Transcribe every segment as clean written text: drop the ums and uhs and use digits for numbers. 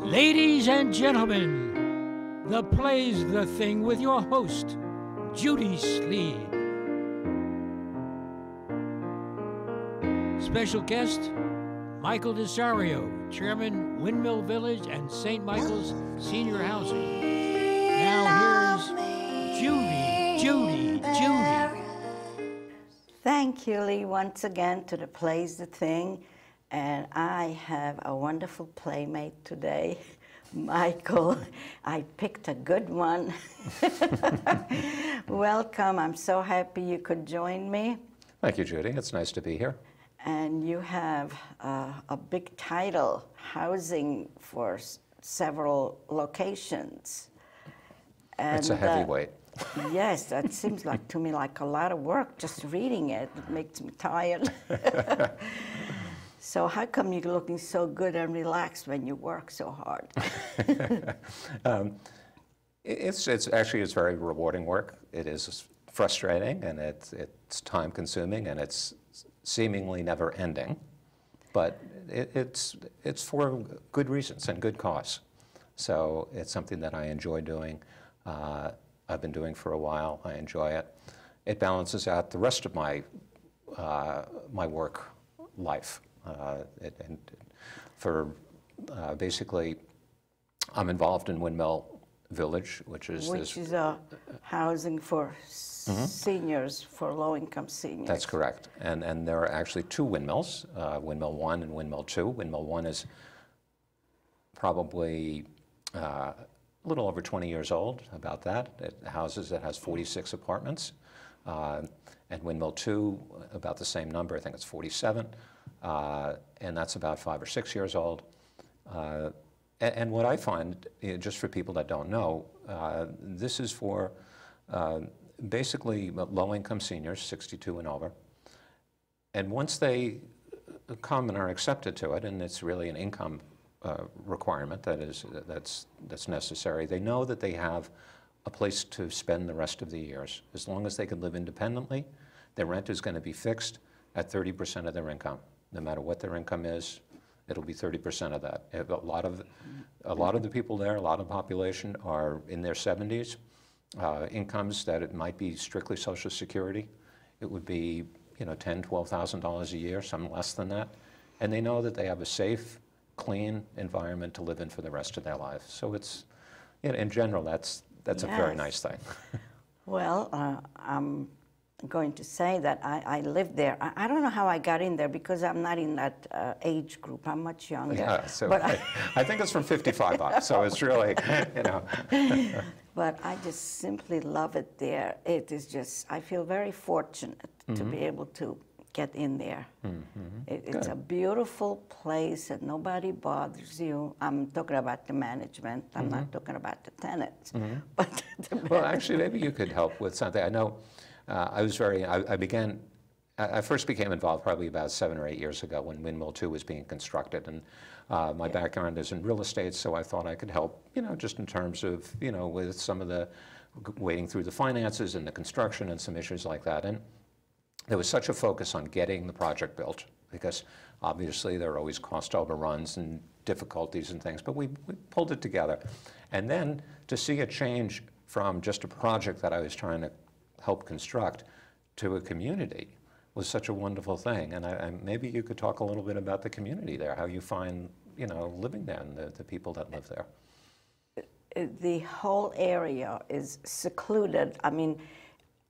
Ladies and gentlemen, the play's the thing with your host, Judy Sleed. Special guest, Michael DeSario, Chairman, Windmill Village and St. Michael's Senior Housing. Now here's Judy. Thank you, Lee, once again to the Play's the Thing. And I have a wonderful playmate today, Michael. I picked a good one. Welcome. I'm so happy you could join me. Thank you, Judy. It's nice to be here. And you have a big title, housing for several locations. And, it's a heavyweight. Yes, that seems like to me like a lot of work just reading it. It makes me tired. So how come you're looking so good and relaxed when you work so hard? It's very rewarding work. It is frustrating and it's time consuming and it's seemingly never ending, but it's for good reasons and good cause. So it's something that I enjoy doing. I've been doing for a while. I enjoy it. It balances out the rest of my my work life. Basically, I'm involved in Windmill Village, which is a housing for seniors, for low-income seniors. That's correct. And there are actually two windmills, Windmill 1 and Windmill 2. Windmill 1 is probably a little over 20 years old, about that. It has 46 apartments. And Windmill 2, about the same number, I think it's 47. And that's about 5 or 6 years old. And what I find, just for people that don't know, this is for basically low-income seniors, 62 and over. And once they come and are accepted to it, and it's really an income requirement that's necessary, they know that they have a place to spend the rest of the years. As long as they can live independently, their rent is going to be fixed at 30% of their income. No matter what their income is, it'll be 30% of that. A lot of the people there, a lot of the population are in their 70s. Incomes that it might be strictly Social Security. It would be, $10,000, $12,000 a year, some less than that. And they know that they have a safe, clean environment to live in for the rest of their life. So it's, in general, that's a very nice thing. Well, I'm going to say that I lived there. I don't know how I got in there because I'm not in that age group. I'm much younger. Yeah, so but I think it's from 55 up, so it's really, But I just simply love it there. It is just, I feel very fortunate to be able to get in there. It's a beautiful place and nobody bothers you. I'm talking about the management. I'm not talking about the tenants. But well, actually, maybe you could help with something. I know I first became involved probably about 7 or 8 years ago when Windmill 2 was being constructed. And my background is in real estate, so I thought I could help, just in terms of, with some of the wading through the finances and the construction and some issues like that. And there was such a focus on getting the project built because obviously there are always cost overruns and difficulties and things, but we pulled it together. And then to see a change from just a project that I was trying to help construct to a community was such a wonderful thing. And maybe you could talk a little bit about the community there, how you find, living there and the people that live there. The whole area is secluded. I mean,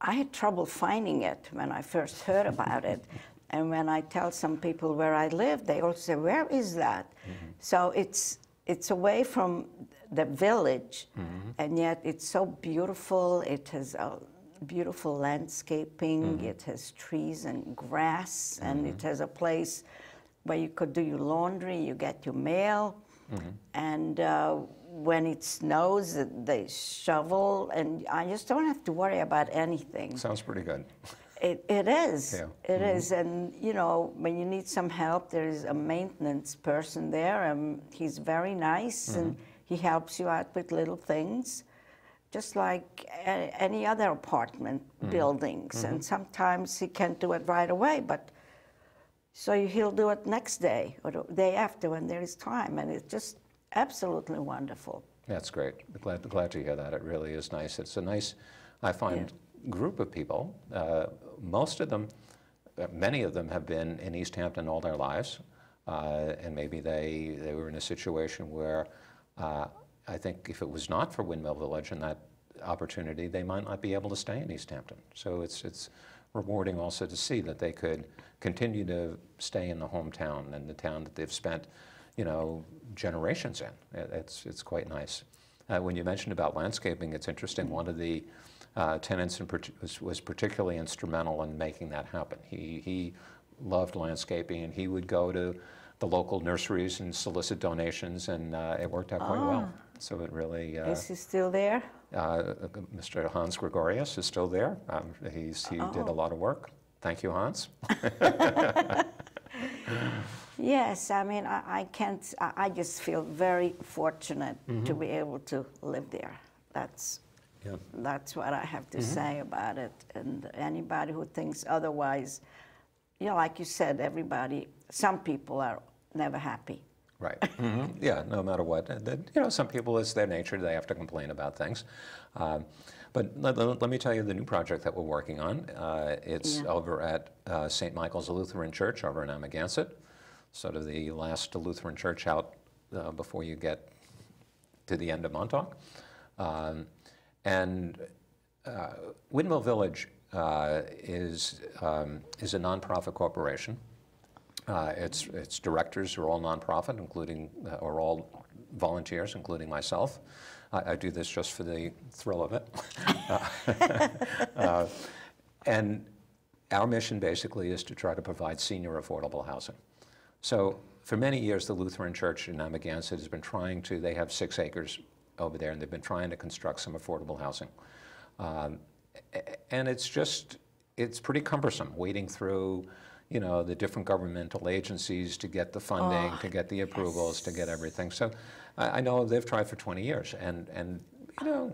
I had trouble finding it when I first heard about it. And when I tell some people where I live, they all say, where is that? So it's away from the village, and yet it's so beautiful. It has a beautiful landscaping. It has trees and grass, and it has a place where you could do your laundry, you get your mail, and when it snows, they shovel, and I just don't have to worry about anything. Sounds pretty good. It is. Yeah. It is, and when you need some help, there is a maintenance person there, and he's very nice, and he helps you out with little things, just like any other apartment buildings. And sometimes he can't do it right away, but so he'll do it next day or the day after when there is time, and it just absolutely wonderful. That's great. Glad to hear that. It really is nice. It's a nice, I find, group of people. Most of them, many of them have been in East Hampton all their lives, and maybe they were in a situation where I think if it was not for Windmill Village and that opportunity, they might not be able to stay in East Hampton. So it's rewarding also to see that they could continue to stay in the hometown and the town that they've spent, you know, generations in. It's quite nice. When you mentioned about landscaping, it's interesting. One of the tenants was particularly instrumental in making that happen. He loved landscaping, and he would go to the local nurseries and solicit donations, and it worked out quite well. So it really... Is he still there? Mr. Hans Gregorius is still there. He did a lot of work. Thank you, Hans. Yes, I mean, I just feel very fortunate to be able to live there. That's what I have to say about it. And anybody who thinks otherwise, you know, like you said, some people are never happy. Right. Yeah, no matter what. You know, some people, it's their nature, they have to complain about things. But let me tell you the new project that we're working on. It's over at St. Michael's Lutheran Church over in Amagansett, sort of the last Lutheran church out before you get to the end of Montauk. And Windmill Village is a nonprofit corporation. Its directors are all nonprofit, including, or all volunteers, including myself. I do this just for the thrill of it. And our mission basically is to try to provide senior affordable housing. So for many years, the Lutheran Church in Amagansett has been trying to, they have 6 acres over there, and they've been trying to construct some affordable housing. And it's pretty cumbersome wading through, you know, the different governmental agencies to get the funding, to get the approvals, to get everything. So I know they've tried for 20 years, and you know,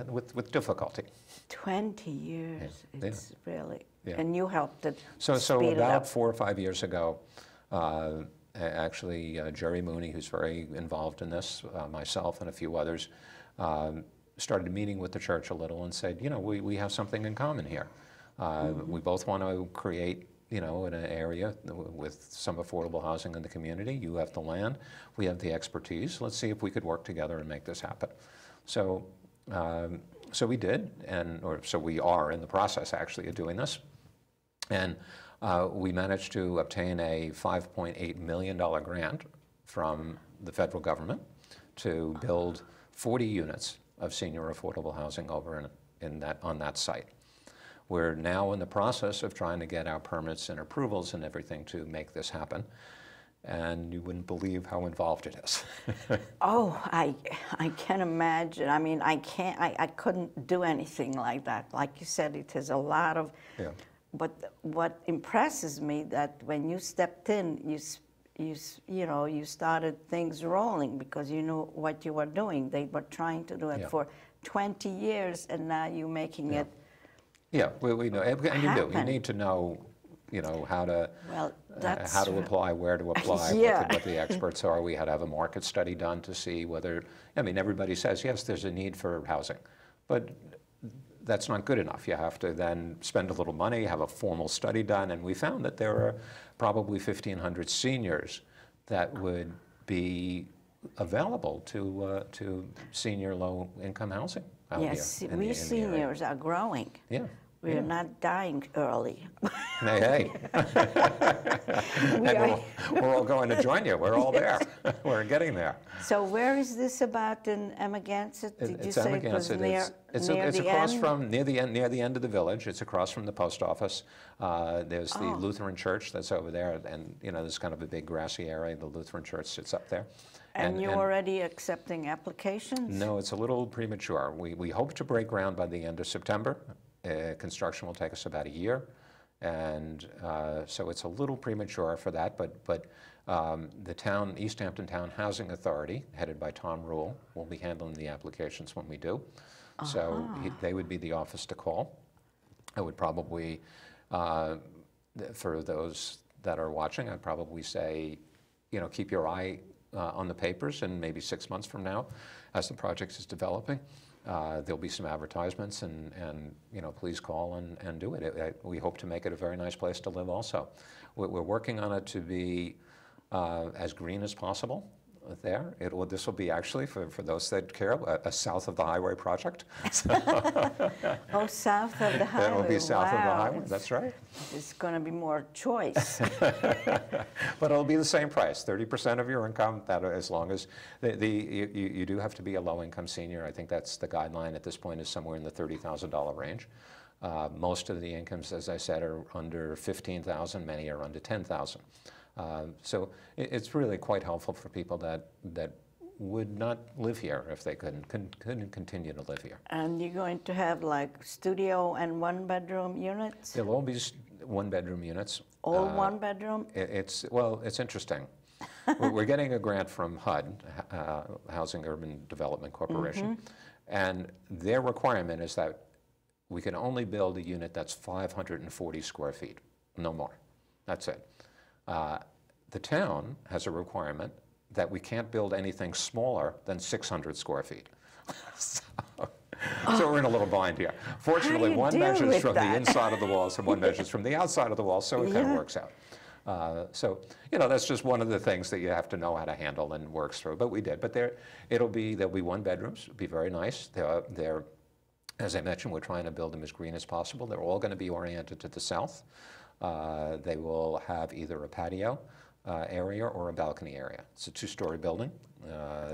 with difficulty. 20 years, it's really, yeah. And you helped it So speed it about up. 4 or 5 years ago, actually Jerry Mooney, who's very involved in this, myself and a few others, started meeting with the church a little and said, you know, we have something in common here. We both want to create, you know, in an area with some affordable housing in the community. You have the land, we have the expertise. Let's see if we could work together and make this happen. So, so we did, so we are in the process actually of doing this. And we managed to obtain a $5.8 million grant from the federal government to build 40 units of senior affordable housing over on that site. We're now in the process of trying to get our permits and approvals and everything to make this happen. And you wouldn't believe how involved it is. Oh, I can imagine. I mean, I couldn't do anything like that. Like you said, it is a lot of, but what impresses me that when you stepped in, you know, you started things rolling because you knew what you were doing. They were trying to do it for 20 years, and now you're making it. Yeah, we know, and you do. You need to know, you know, how to apply, where to apply, what the experts are. We had to have a market study done to see whether, I mean, everybody says, yes, there's a need for housing, but that's not good enough. You have to then spend a little money, have a formal study done, and we found that there are probably 1,500 seniors that would be available to senior low-income housing out here. Yes, we seniors are growing. Yeah. We're not dying early. Hey. And we're all going to join you. We're all there. We're getting there. So where is this about in Amagansett? Did you say it was near It's the across end? from, near the end of the village. It's across from the post office. There's the Lutheran church that's over there. And, you know, there's kind of a big grassy area. The Lutheran church sits up there. And you're already accepting applications? No, it's a little premature. We hope to break ground by the end of September. Construction will take us about a year, and so it's a little premature for that, but the East Hampton Town Housing Authority, headed by Tom Rule, will be handling the applications when we do. So they would be the office to call. I would probably, for those that are watching, I'd probably say, you know, keep your eye on the papers, and maybe 6 months from now, as the project is developing, there'll be some advertisements, and you know, please call and do it. We hope to make it a very nice place to live also. We're working on it to be as green as possible there. This will be actually, for those that care, a south of the highway project. Oh, south of the highway. It will be south of the Wow. highway, that's right. It's going to be more choice. But it'll be the same price, 30% of your income, that as long as, you do have to be a low-income senior. I think that's the guideline at this point, is somewhere in the $30,000 range. Most of the incomes, as I said, are under $15,000, many are under $10,000. So it's really quite helpful for people that would not live here if they couldn't continue to live here. And you're going to have like studio and one-bedroom units? There'll all be one-bedroom units. All one-bedroom? Well, it's interesting. We're getting a grant from HUD, Housing Urban Development Corporation, and their requirement is that we can only build a unit that's 540 square feet, no more. That's it. The town has a requirement that we can't build anything smaller than 600 square feet. So we're in a little bind here. Fortunately, one measures from the inside of the walls and one measures from the outside of the walls, so it kind of works out. So, you know, that's just one of the things that you have to know how to handle and works through, but we did. But there'll be one bedrooms, it'll be very nice. They're, as I mentioned, we're trying to build them as green as possible. They're all going to be oriented to the south. They will have either a patio area or a balcony area. It's a two-story building.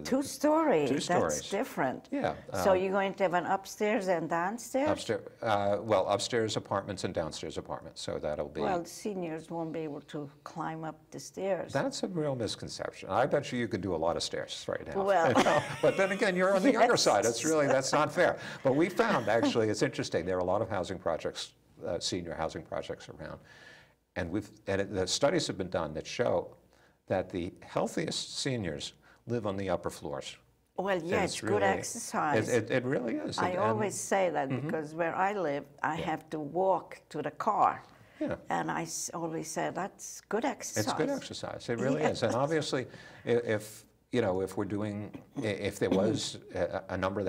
Two-story? Two stories. That's different. Yeah. So you're going to have an upstairs and downstairs? Upstairs, well, upstairs apartments and downstairs apartments, so that'll be... Well, seniors won't be able to climb up the stairs. That's a real misconception. I bet you could do a lot of stairs right now. Well... But then again, you're on the younger side. That's not fair. But we found, actually, it's interesting, there are a lot of housing projects, senior housing projects around. And the studies have been done that show that the healthiest seniors live on the upper floors. Well, yeah, it's good exercise. It really is. I always say that because where I live, I have to walk to the car. Yeah. And I always say that's good exercise. It's good exercise. It really is. And obviously, if we're doing, if there was a number of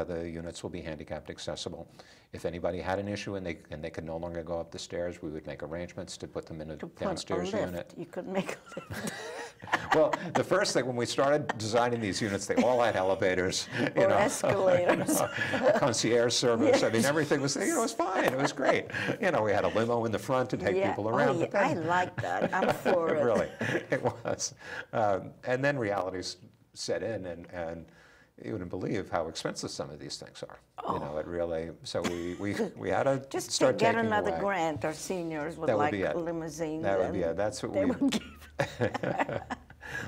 the units will be handicapped accessible. If anybody had an issue and they could no longer go up the stairs, we would make arrangements to put them in a downstairs unit. You could make a lift. Well, the first thing, when we started designing these units, they all had elevators, or escalators, concierge service. Yes. I mean, everything was, it was fine. It was great. We had a limo in the front to take people around. Oh, yeah. I like that. I'm for it. Really, it was. And then realities set in, and you wouldn't believe how expensive some of these things are. It really. So we had to just start to get taking another away. grant. Our seniors would like limousines. That would be it. That's what they we would give.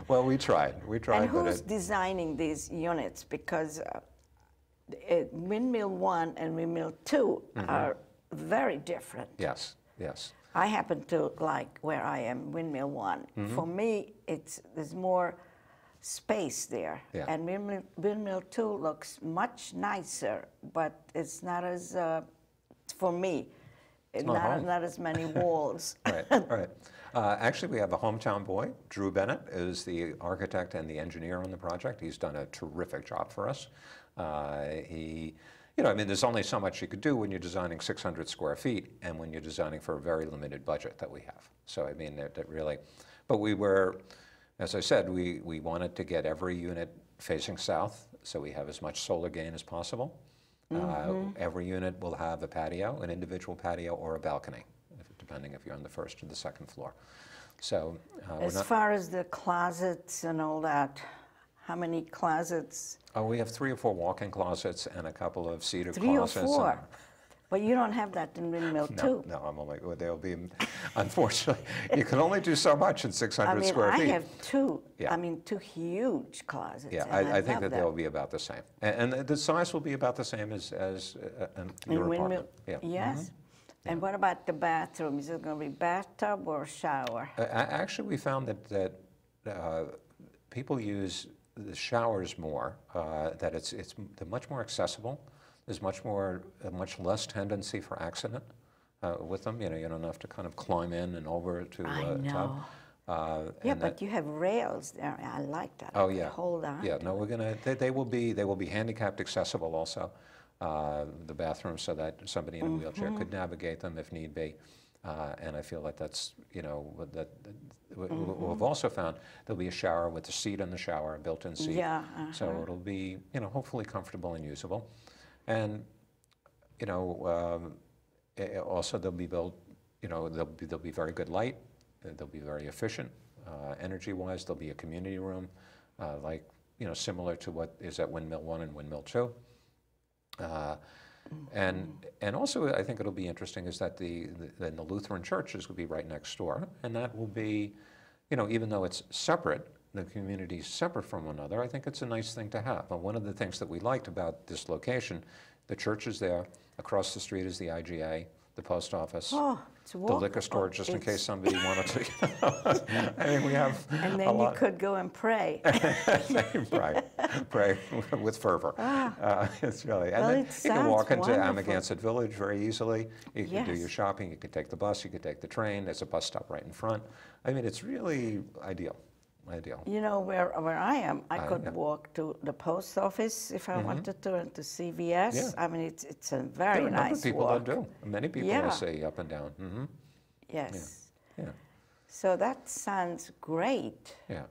Well, we tried. And who's designing these units? Because Windmill 1 and Windmill 2 are very different. Yes. Yes. I happen to like where I am, Windmill 1. For me, there's more space there. Yeah. And Windmill 2 looks much nicer, but it's not as, for me, not as many walls. Right. Actually, we have a hometown boy. Drew Bennett is the architect and the engineer on the project. He's done a terrific job for us. There's only so much you could do when you're designing 600 square feet and when you're designing for a very limited budget that we have. So, I mean, that really, but we were, as I said, we wanted to get every unit facing south, so we have as much solar gain as possible. Every unit will have a patio, an individual patio or a balcony, depending if you're on the first or the second floor. So as far as the closets and all that, how many closets? Oh, we have 3 or 4 walk-in closets and a couple of cedar 3 closets. 3 or 4? But you don't have that in Windmill 2. No, they'll be, unfortunately, you can only do so much in 600 square feet. I have 2, 2 huge closets. Yeah, I think that they'll be about the same. And the size will be about the same as your apartment. Yeah. Yes. And what about the bathroom? Is it going to be bathtub or shower? Actually, we found that people use the showers more, that they're much more accessible. There's much less tendency for accident with them. You don't have to kind of climb in and over to a tub. Yeah, but you have rails there. I like that. Oh, I yeah. Hold on. Yeah, no, we're gonna, they will be handicapped accessible also, the bathrooms, so that somebody in a wheelchair could navigate them if need be. And I feel like that's, you know, we've also found there'll be a shower with a seat in the shower, a built-in seat. Yeah. So it'll be, you know, hopefully comfortable and usable. And, you know, also they'll be built, you know, there'll be very good light. They'll be very efficient, energy-wise. There'll be a community room, like, you know, similar to what is at Windmill 1 and Windmill 2. And also, I think it'll be interesting is that the Lutheran churches will be right next door, and that will be, you know, even though it's separate, the community's separate from one another, I think it's a nice thing to have. And one of the things that we liked about this location, the church is there, across the street is the IGA, the post office, the liquor store, just in case somebody wanted to. I mean, we have and then you could go and pray. pray with fervor. It's really, and well, then you can walk into wonderful. Amagansett Village very easily. You can do Yes. your shopping. You can take the bus. You can take the train. There's a bus stop right in front. I mean, it's really ideal. Ideal. You know, where I am, I could yeah. walk to the post office if I wanted to, and to CVS. Yeah. I mean, it's a There very are a number nice of people walk. that do. Many people Yeah. I see up and down. Mm-hmm. Yes. Yeah. So that sounds great. Yeah.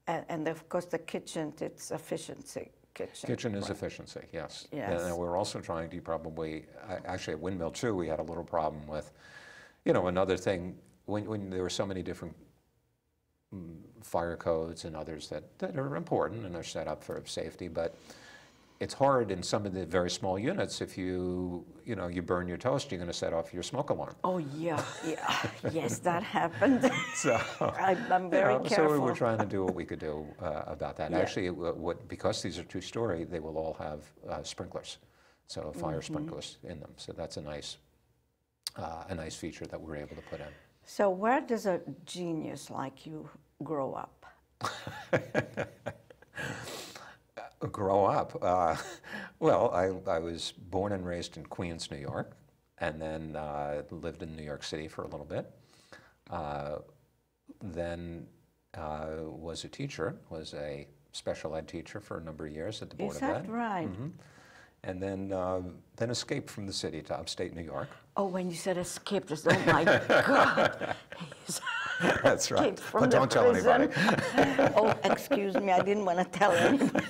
And of course, the kitchen, it's efficiency kitchen. Kitchen is efficiency, yes. Yes. And we're also trying to probably, actually at Windmill 2, we had a little problem with, you know, another thing, when there were so many different fire codes and others that are important and are set up for safety, but it's hard in some of the very small units. If you know, you burn your toast, you're going to set off your smoke alarm. Oh, yeah, yeah. Yes, that happened. So I'm very careful. So we were trying to do what we could do about that. Yeah. Actually, because these are two-story, they will all have sprinklers, so fire sprinklers in them. So that's a nice feature that we're able to put in. So where does a genius like you grow up? Grow up? Well, I was born and raised in Queens, New York, and then lived in New York City for a little bit. Then was a teacher, was a special ed teacher for a number of years at the Board of Ed. Is that right? And then escaped from the city to upstate New York. Oh, when you said escaped, just, oh my God. That's right. Escaped from But the don't tell prison. anybody. Oh, excuse me, I didn't want to tell anybody.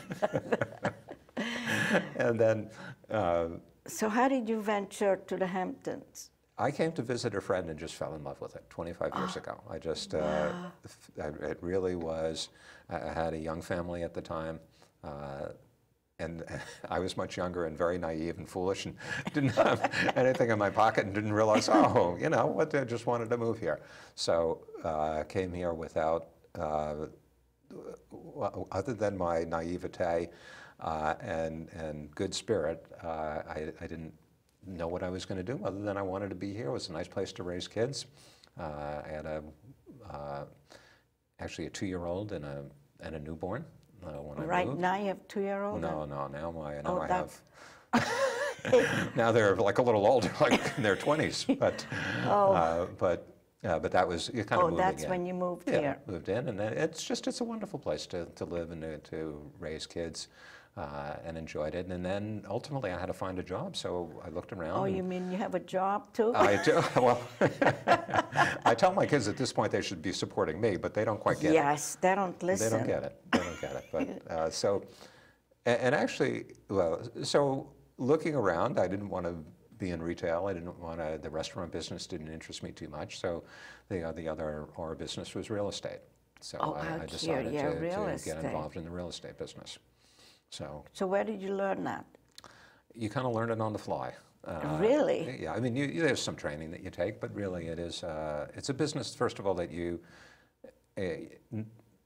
And then So how did you venture to the Hamptons? I came to visit a friend and just fell in love with it 25 years ago. I just, it really was, I had a young family at the time, and I was much younger and very naive and foolish and didn't have anything in my pocket and didn't realize, oh, you know, what, I just wanted to move here. So I came here without, other than my naivete and good spirit, I didn't know what I was going to do other than I wanted to be here. It was a nice place to raise kids. I had actually a 2-year-old and a newborn when I Right moved. now you have 2-year-old? No, now I that's- have. Now they're like a little older, like in their 20s, but that was kind of moving that's in. when you moved Yeah, here. moved in, and then it's a wonderful place to live and to raise kids, and enjoyed it. And then ultimately I had to find a job, so I looked around. Oh, and you mean you have a job too? I do. Well, I tell my kids at this point they should be supporting me, but they don't quite get it. Yes, they don't listen. They don't get it. They don't get it. But so, and actually, well, so looking around, I didn't want to be in retail. I didn't want to. The restaurant business didn't interest me too much. So, the other our business was real estate. So I decided to get involved in the real estate business. So where did you learn that? you kind of learn it on the fly. Really? Yeah, I mean, there's some training that you take, but really it is, it's a business, first of all, that you, it's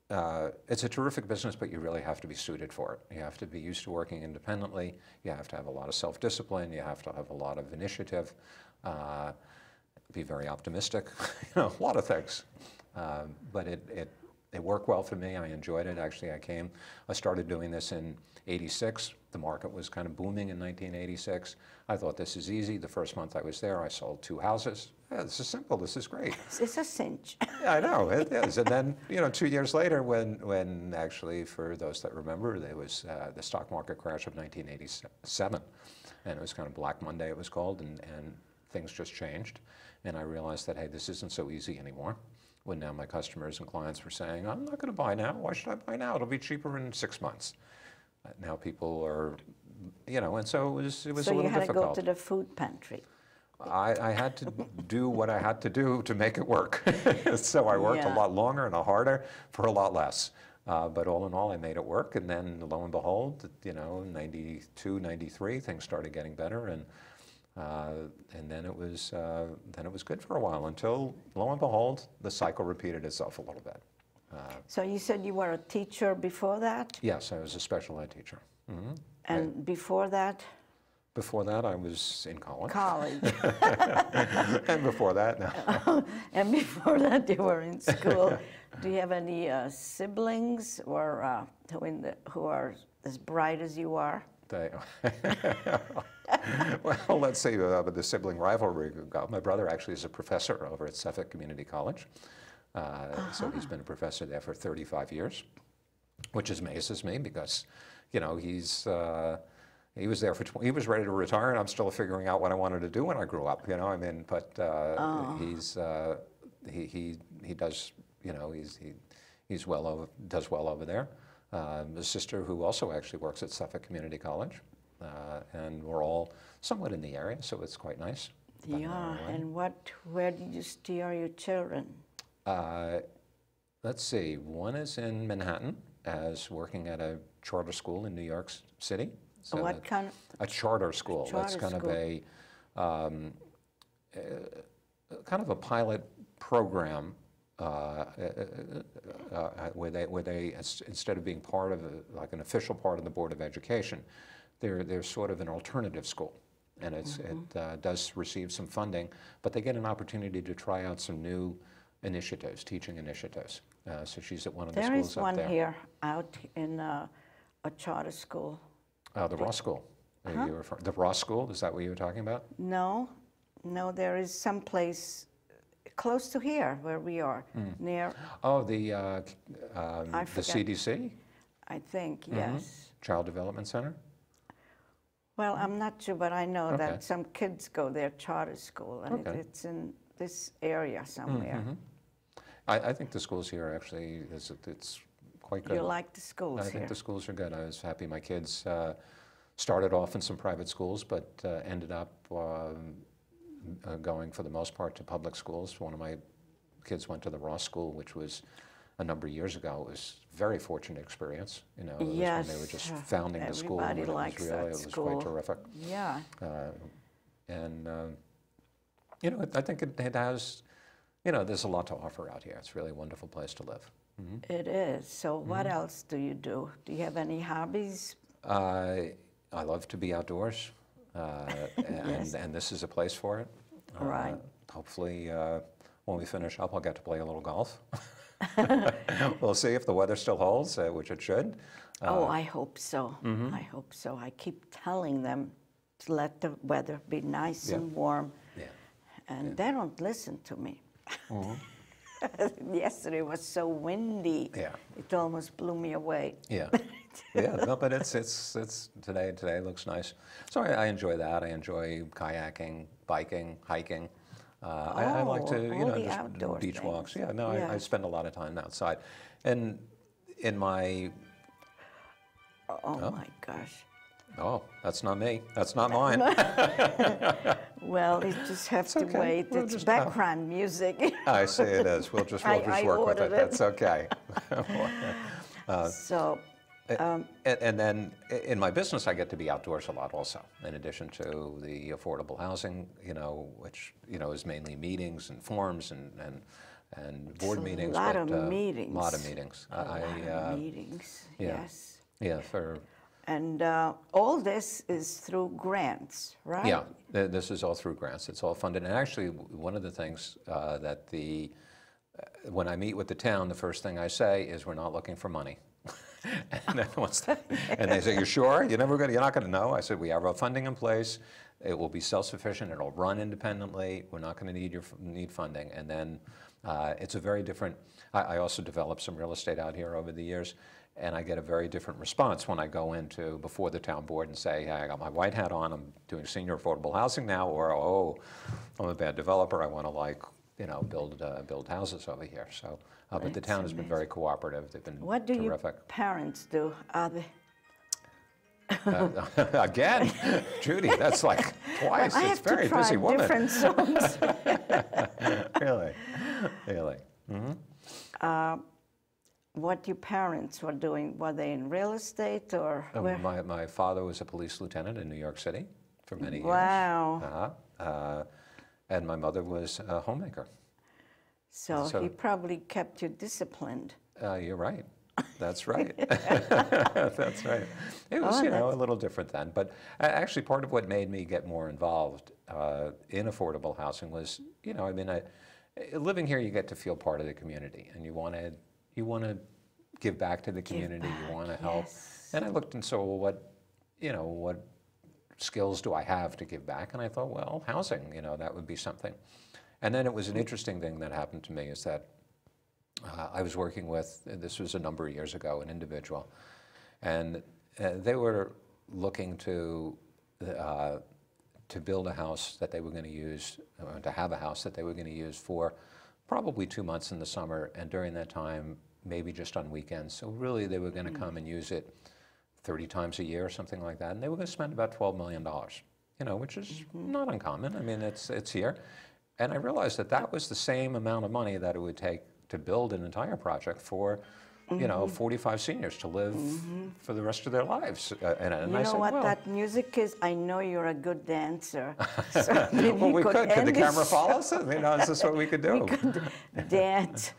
a terrific business, but you really have to be suited for it. You have to be used to working independently. You have to have a lot of self-discipline. You have to have a lot of initiative, be very optimistic, a lot of things. But it worked well for me. I enjoyed it. Actually, I started doing this in '86. The market was kind of booming in 1986. I thought, this is easy. The first month I was there, I sold 2 houses yeah, this is simple. This is great. It's a cinch. Yeah, I know, it is. And then, 2 years later, when actually, for those that remember, there was the stock market crash of 1987. And it was kind of Black Monday, it was called, and things just changed. And I realized that, hey, this isn't so easy anymore. When now my customers and clients were saying, I'm not going to buy now. Why should I buy now? It'll be cheaper in 6 months. Now people are, and so it was a little difficult. So you had to go to the food pantry. I had to do what I had to do to make it work. So I worked a lot longer and harder for a lot less. But all in all, I made it work. And then lo and behold, 92, 93, things started getting better. And then it was good for a while until, lo and behold, the cycle repeated itself a little bit. So you said you were a teacher before that? Yes, I was a special ed teacher. Mm-hmm. And before that? Before that, I was in college. College. And before that, no. And before that, you were in school. Do you have any siblings or who are as bright as you are? Well, let's see, with the sibling rivalry we've got. My brother actually is a professor over at Suffolk Community College. So he's been a professor there for 35 years, which amazes me because, he was there he was ready to retire, and I'm still figuring out what I wanted to do when I grew up. But he does, he's does well over there. A sister who also actually works at Suffolk Community College, and we're all somewhat in the area, so it's quite nice. Yeah, and where did you steer your children? Let's see, one is in Manhattan as working at a charter school in New York City. So what kind? A charter school. That's kind of a kind of a pilot program where they instead of being part of like an official part of the Board of Education, they're sort of an alternative school, and it does receive some funding, but they get an opportunity to try out some new initiatives, teaching initiatives. So she's at one of the schools up there. There is one here out in a charter school. The Ross School. The Ross School, is that what you were talking about? No, there is some place close to here where we are, near. Oh, the CDC? I think, yes. Child Development Center? Well, I'm not sure, but I know that some kids go there, charter school, and it's in this area somewhere. I think the schools here actually, it's quite good. You like the schools here? I think the schools are good. I was happy my kids started off in some private schools, but ended up going, for the most part, to public schools. One of my kids went to the Ross School, which was a number of years ago. It was a very fortunate experience. It was when they were just founding the school. Everybody likes that school. It was quite terrific. Yeah. I think it has, there's a lot to offer out here. It's really a wonderful place to live. It is. So what else do you do? Do you have any hobbies? I love to be outdoors, and this is a place for it. Right. Hopefully, when we finish up, I'll get to play a little golf. We'll see if the weather still holds, which it should. I hope so. I hope so. I keep telling them to let the weather be nice and warm, and they don't listen to me. Yesterday was so windy. Yeah. It almost blew me away. Yeah. No, but it's today looks nice. So I enjoy that. I enjoy kayaking, biking, hiking. I like to, just beach walks. Yeah, no, I spend a lot of time outside. And in my... Oh my gosh. Oh, that's not me. That's not mine. Well, you just have to wait. It's background music. I see it is. We'll just work with it. That's okay. And then in my business, I get to be outdoors a lot also, in addition to the affordable housing, which, is mainly meetings and forums and board meetings. A lot of meetings. A lot of meetings. A lot of meetings, yes. Yeah, And all this is through grants, right? Yeah, this is all through grants. It's all funded. And actually, one of the things that when I meet with the town, the first thing I say is, we're not looking for money. And then and they say, "You're sure? You're not going to know?" I said, "We have our funding in place. It will be self-sufficient. It'll run independently. We're not going to need funding. And then it's a very different. I also developed some real estate out here over the years, and I get a very different response when I go into before the town board and say, hey, I got my white hat on. I'm doing senior affordable housing now, or oh, I'm a bad developer. I want to build houses over here. So, but the town has been very cooperative. They've been terrific. What do your parents do? Are they? Again, Judy, that's like twice. Well, it's a very busy woman. Different songs. Really, really. Mm-hmm. What your parents were doing? Were they in real estate or? My father was a police lieutenant in New York City for many years. Wow. And my mother was a homemaker. So he probably kept you disciplined. You're right. That's right. That's right. It was, a little different then. But actually, part of what made me get more involved in affordable housing was, living here, you get to feel part of the community, and you want to give back to the community. You want to help. Yes. And I looked and saw, well, what skills do I have to give back? And I thought, well, housing, that would be something. And then it was an interesting thing that happened to me is that I was working with, this was a number of years ago, an individual, and they were looking to build a house that they were going to use, to have a house that they were going to use for probably 2 months in the summer, and during that time, maybe just on weekends. So really, they were going to come and use it 30 times a year or something like that, and they were going to spend about $12 million, which is not uncommon. I mean, it's here. And I realized that was the same amount of money that it would take to build an entire project for, 45 seniors to live for the rest of their lives. And I said, what well, that music is? I know you're a good dancer. So well, we could. Could the camera follow us? Is this what we could do? We could dance.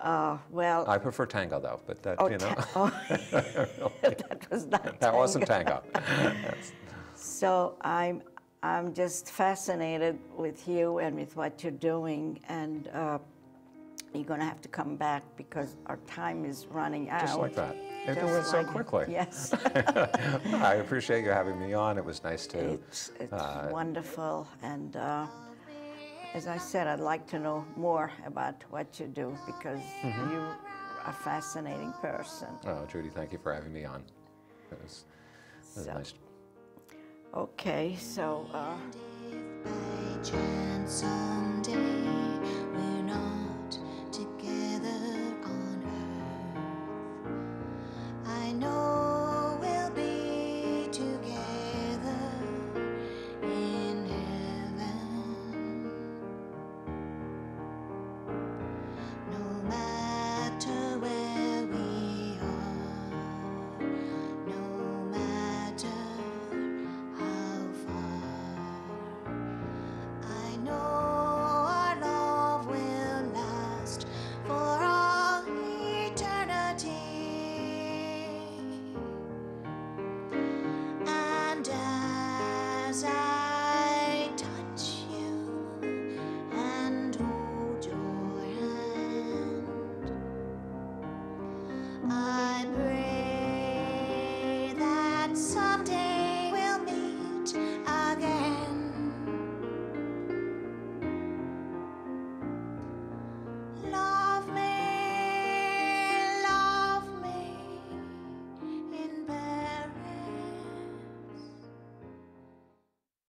Well, I prefer tango, though. But that, that was not tango. That wasn't tango. So I'm just fascinated with you and with what you're doing, and you're going to have to come back because our time is running out. Just like that. It went so quickly. Yes. I appreciate you having me on. It was nice to. It's wonderful, and as I said, I'd like to know more about what you do because you're a fascinating person. Oh, Judy, thank you for having me on. It was nice. Okay, so. By chance